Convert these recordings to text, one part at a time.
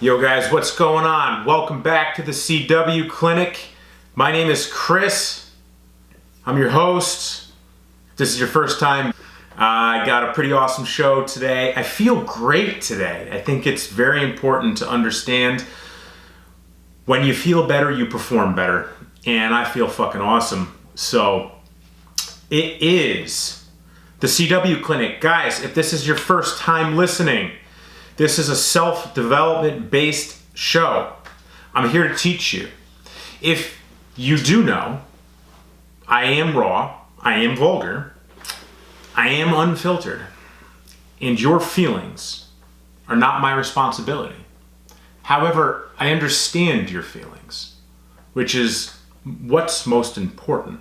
Yo guys, what's going on? Welcome back to the CW Clinic. My name is Chris. I'm your host. If this is your first time, I got a pretty awesome show today. I feel great today. I think it's very important to understand when you feel better, you perform better. And I feel fucking awesome. So it is the CW Clinic. Guys, if this is your first time listening, this is a self-development based show. I'm here to teach you. If you do know, I am raw, I am vulgar, I am unfiltered, and your feelings are not my responsibility. However, I understand your feelings, which is what's most important.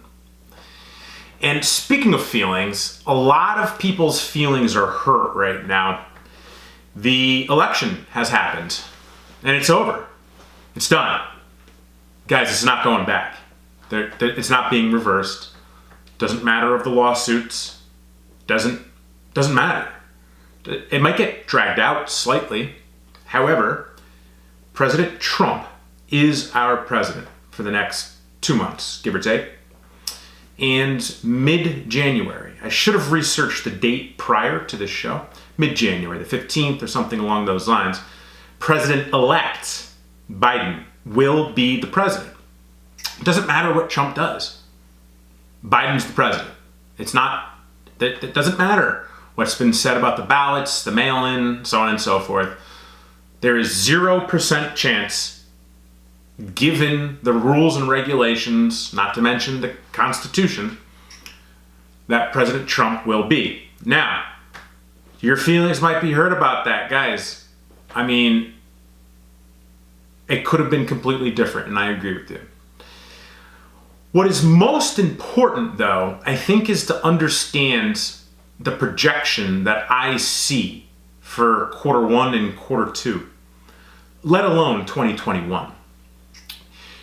And speaking of feelings, a lot of people's feelings are hurt right now. The election has happened, and it's over. It's done. Guys, it's not going back. It's not being reversed. Doesn't matter of the lawsuits. Doesn't matter. It might get dragged out slightly. However, President Trump is our president for the next 2 months, give or take. And mid-January, I should have researched the date prior to this show, mid-January, the 15th or something along those lines, President-elect Biden will be the president. It doesn't matter what Trump does. Biden's the president. It doesn't matter what's been said about the ballots, the mail-in, so on and so forth. There is 0% chance, given the rules and regulations, not to mention the Constitution, that President Trump will be. Now, your feelings might be hurt about that, guys. I mean, it could have been completely different, and I agree with you. What is most important, though, I think, is to understand the projection that I see for Q1 and Q2, let alone 2021.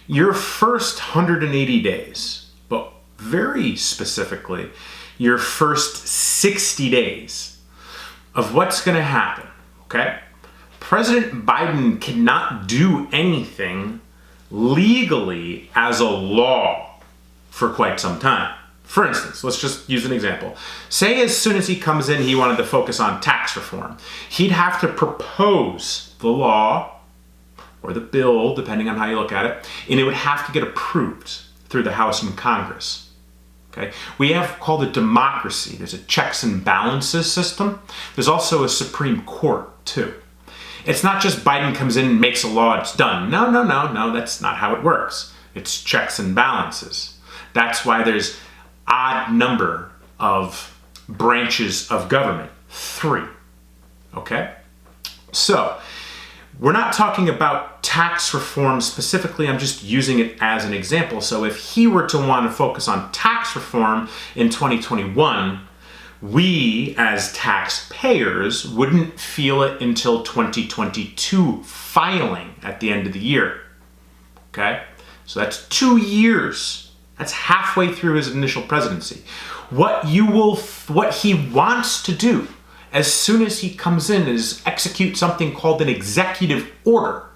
Your first 180 days, but very specifically, your first 60 days of what's going to happen, okay? President Biden cannot do anything legally as a law for quite some time. For instance, let's just use an example. Say as soon as he comes in, he wanted to focus on tax reform. He'd have to propose the law or the bill, depending on how you look at it, and it would have to get approved through the House and Congress. Okay? We have called a democracy. There's a checks and balances system. There's also a Supreme Court, too. It's not just Biden comes in and makes a law, it's done. No, that's not how it works. It's checks and balances. That's why there's odd number of branches of government, 3. Okay? So, we're not talking about tax reform specifically, I'm just using it as an example. So if he were to want to focus on tax reform in 2021, we as taxpayers wouldn't feel it until 2022 filing at the end of the year. Okay? So that's 2 years. That's halfway through his initial presidency. What he wants to do as soon as he comes in is execute something called an executive order,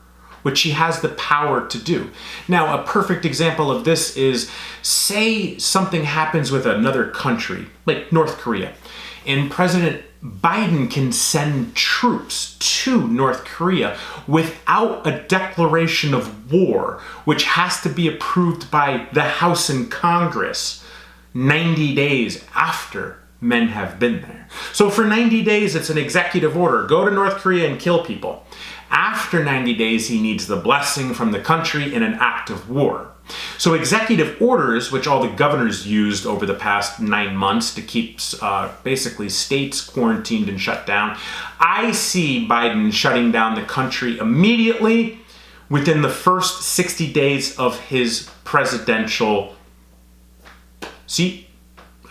which he has the power to do. Now, a perfect example of this is, say something happens with another country, like North Korea, and President Biden can send troops to North Korea without a declaration of war, which has to be approved by the House and Congress 90 days after men have been there. So for 90 days, it's an executive order. Go to North Korea and kill people. After 90 days, he needs the blessing from the country in an act of war. So executive orders, which all the governors used over the past 9 months to keep basically states quarantined and shut down, I see Biden shutting down the country immediately within the first 60 days of his presidential seat,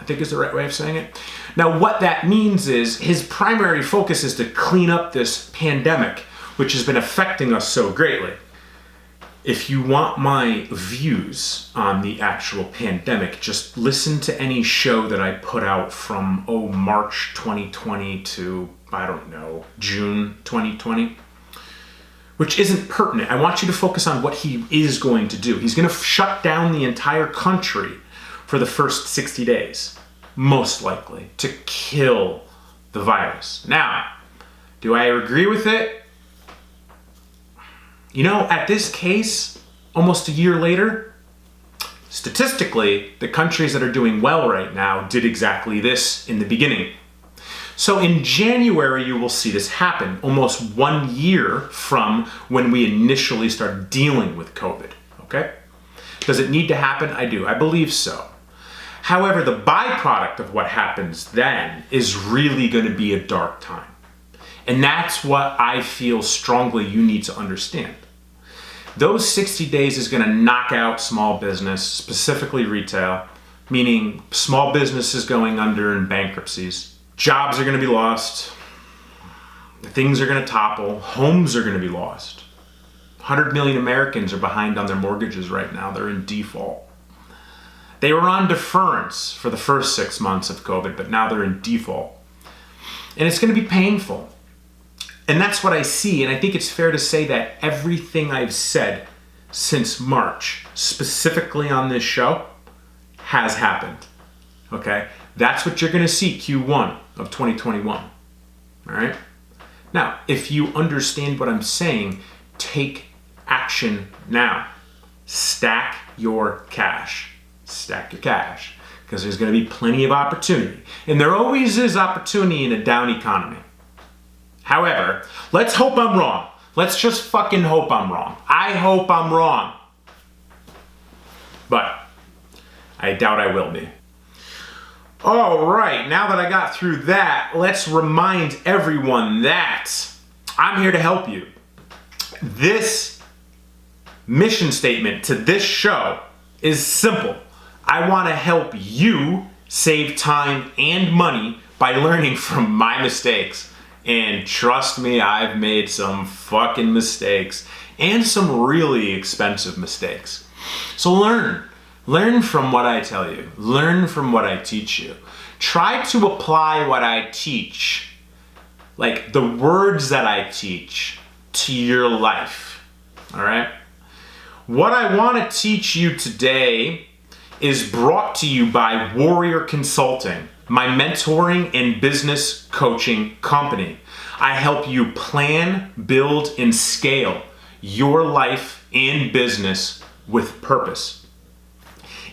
I think is the right way of saying it. Now, what that means is his primary focus is to clean up this pandemic, which has been affecting us so greatly. If you want my views on the actual pandemic, just listen to any show that I put out from, March 2020 to, June 2020. which isn't pertinent. I want you to focus on what he is going to do. He's going to shut down the entire country for the first 60 days, most likely, to kill the virus. Now, do I agree with it? You know, at this case, almost a year later, statistically, the countries that are doing well right now did exactly this in the beginning. So in January, you will see this happen, almost 1 year from when we initially started dealing with COVID, okay? Does it need to happen? I do. I believe so. However, the byproduct of what happens then is really going to be a dark time. And that's what I feel strongly you need to understand. Those 60 days is going to knock out small business, specifically retail, meaning small businesses going under and bankruptcies. Jobs are going to be lost. Things are going to topple. Homes are going to be lost. 100 million Americans are behind on their mortgages right now. They're in default. They were on deference for the first 6 months of COVID, but now they're in default. And it's going to be painful. And that's what I see. And I think it's fair to say that everything I've said since March, specifically on this show, has happened. Okay? That's what you're going to see Q1 of 2021. All right? Now, if you understand what I'm saying, take action now. Stack your cash. Stack your cash. Because there's going to be plenty of opportunity. And there always is opportunity in a down economy. However, let's hope I'm wrong. Let's just fucking hope I'm wrong. I hope I'm wrong. But I doubt I will be. All right, now that I got through that, let's remind everyone that I'm here to help you. This mission statement to this show is simple. I want to help you save time and money by learning from my mistakes. And trust me, I've made some fucking mistakes and some really expensive mistakes. So learn. Learn from what I tell you. Learn from what I teach you. Try to apply what I teach, like the words that I teach, to your life. All right? What I want to teach you today is brought to you by Warrior Consulting, my mentoring and business coaching company. I help you plan, build, and scale your life and business with purpose.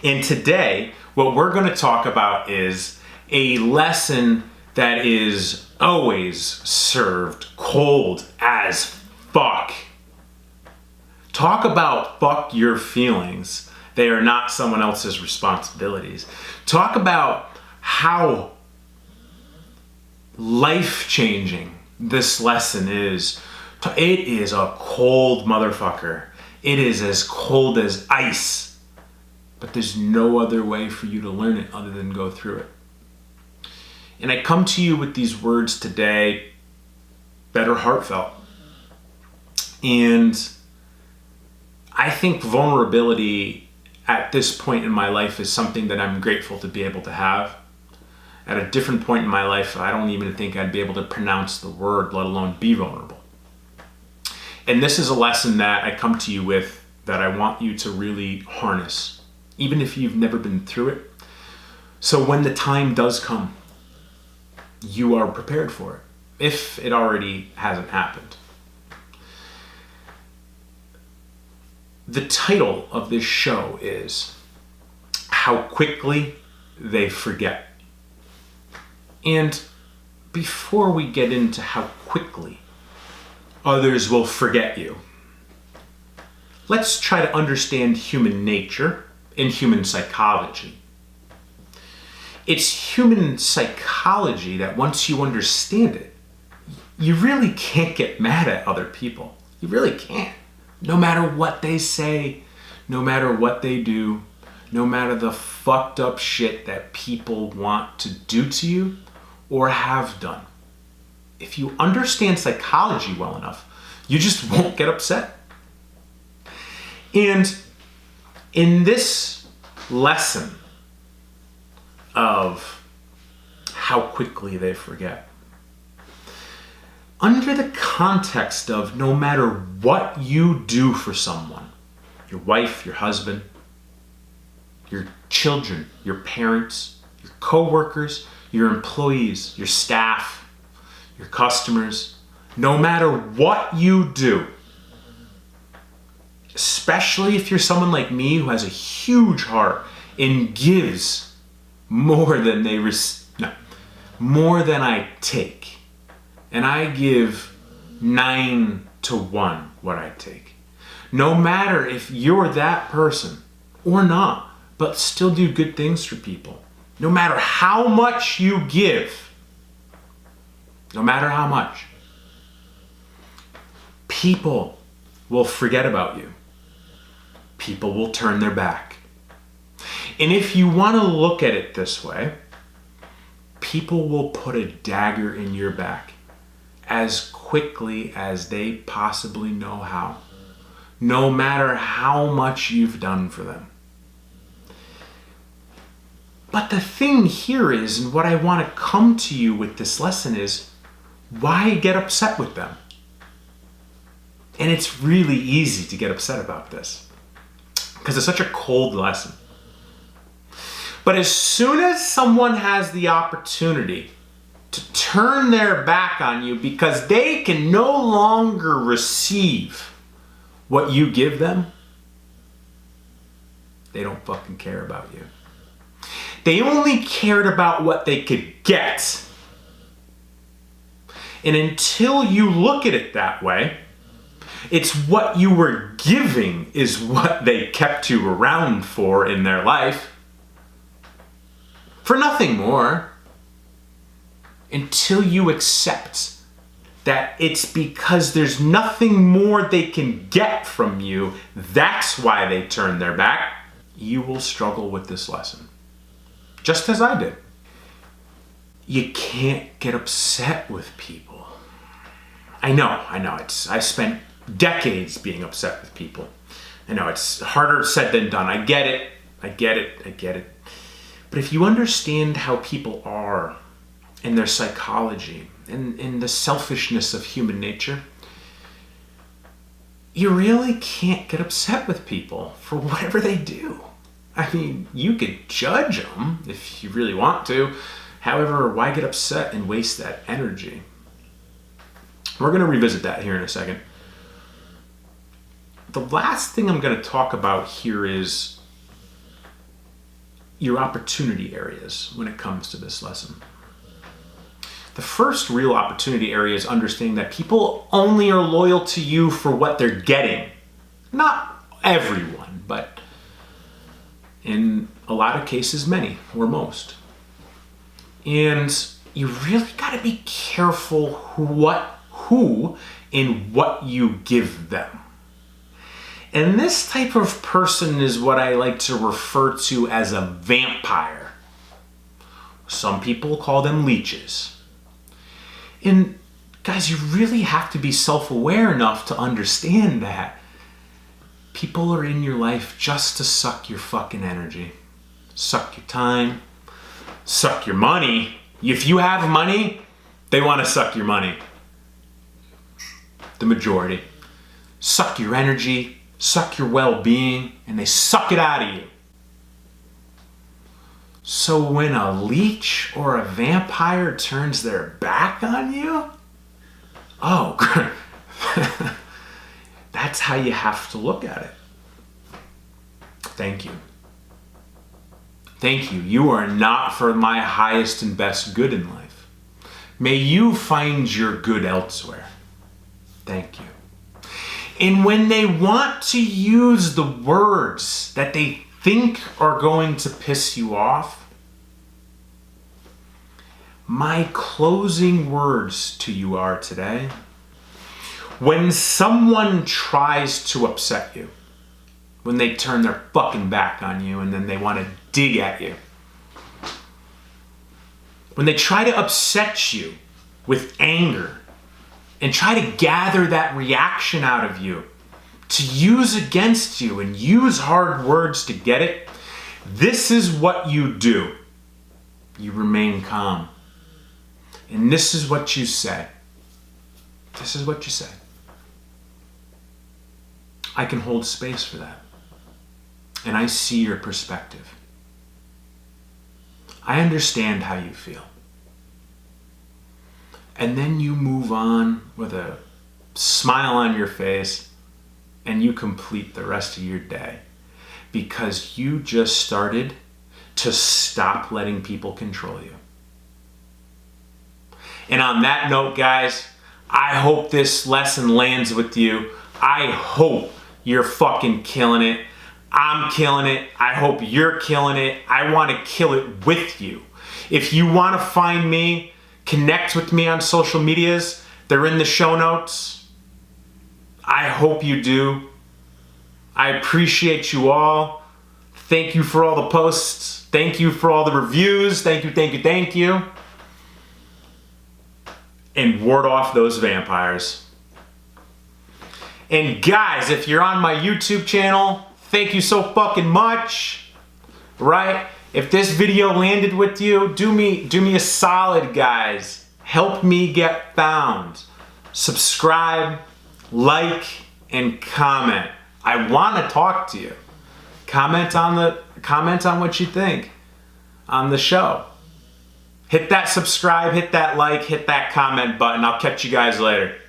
And today, what we're going to talk about is a lesson that is always served cold as fuck. Talk about fuck your feelings. They are not someone else's responsibilities. Talk about how life-changing this lesson is. It is a cold motherfucker. It is as cold as ice. But there's no other way for you to learn it other than go through it. And I come to you with these words today, better heartfelt. And I think vulnerability at this point in my life is something that I'm grateful to be able to have. At a different point in my life, I don't even think I'd be able to pronounce the word, let alone be vulnerable. And this is a lesson that I come to you with that I want you to really harness, even if you've never been through it. So when the time does come, you are prepared for it, if it already hasn't happened. The title of this show is How Quickly They Forget. And before we get into how quickly others will forget you, let's try to understand human nature and human psychology. It's human psychology that once you understand it, you really can't get mad at other people. You really can't. No matter what they say, no matter what they do, no matter the fucked up shit that people want to do to you or have done. If you understand psychology well enough, you just won't get upset. And in this lesson of how quickly they forget, under the context of no matter what you do for someone, your wife, your husband, your children, your parents, your coworkers, your employees, your staff, your customers, no matter what you do, especially if you're someone like me who has a huge heart and gives more than more than I take. And I give 9 to 1 what I take. No matter if you're that person or not, but still do good things for people. No matter how much you give, no matter how much, people will forget about you. People will turn their back. And if you want to look at it this way, people will put a dagger in your back as quickly as they possibly know how, no matter how much you've done for them. But the thing here is, and what I want to come to you with this lesson is, why get upset with them? And it's really easy to get upset about this because it's such a cold lesson. But as soon as someone has the opportunity to turn their back on you because they can no longer receive what you give them, they don't fucking care about you. They only cared about what they could get. And until you look at it that way, it's what you were giving is what they kept you around for in their life. For nothing more. Until you accept that it's because there's nothing more they can get from you, that's why they turn their back, you will struggle with this lesson. Just as I did. You can't get upset with people. I know. I spent decades being upset with people. I know it's harder said than done. I get it. But if you understand how people are and their psychology and the selfishness of human nature, you really can't get upset with people for whatever they do. I mean, you could judge them if you really want to. However, why get upset and waste that energy? We're going to revisit that here in a second. The last thing I'm going to talk about here is your opportunity areas when it comes to this lesson. The first real opportunity area is understanding that people only are loyal to you for what they're getting. Not everyone, but in a lot of cases, many or most. And you really got to be careful who and what you give them. And this type of person is what I like to refer to as a vampire. Some people call them leeches. And guys, you really have to be self-aware enough to understand that people are in your life just to suck your fucking energy, suck your time, suck your money. If you have money, they want to suck your money. The majority. Suck your energy, suck your well-being, and they suck it out of you. So when a leech or a vampire turns their back on you, that's how you have to look at it. Thank you. Thank you. You are not for my highest and best good in life. May you find your good elsewhere. Thank you. And when they want to use the words that they think are going to piss you off, my closing words to you are today, when someone tries to upset you, when they turn their fucking back on you and then they want to dig at you, when they try to upset you with anger and try to gather that reaction out of you to use against you and use hard words to get it, this is what you do. You remain calm. And this is what you say. This is what you say. I can hold space for that. And I see your perspective. I understand how you feel. And then you move on with a smile on your face and you complete the rest of your day because you just started to stop letting people control you. And on that note, guys, I hope this lesson lands with you. I hope you're fucking killing it. I'm killing it. I hope you're killing it. I want to kill it with you. If you want to find me, connect with me on social medias. They're in the show notes. I hope you do. I appreciate you all. Thank you for all the posts. Thank you for all the reviews. Thank you, thank you, thank you. And ward off those vampires. And guys, if you're on my YouTube channel, thank you so fucking much. Right? If this video landed with you, do me a solid, guys. Help me get found. Subscribe, like, and comment. I want to talk to you. Comment on what you think on the show. Hit that subscribe, hit that like, hit that comment button. I'll catch you guys later.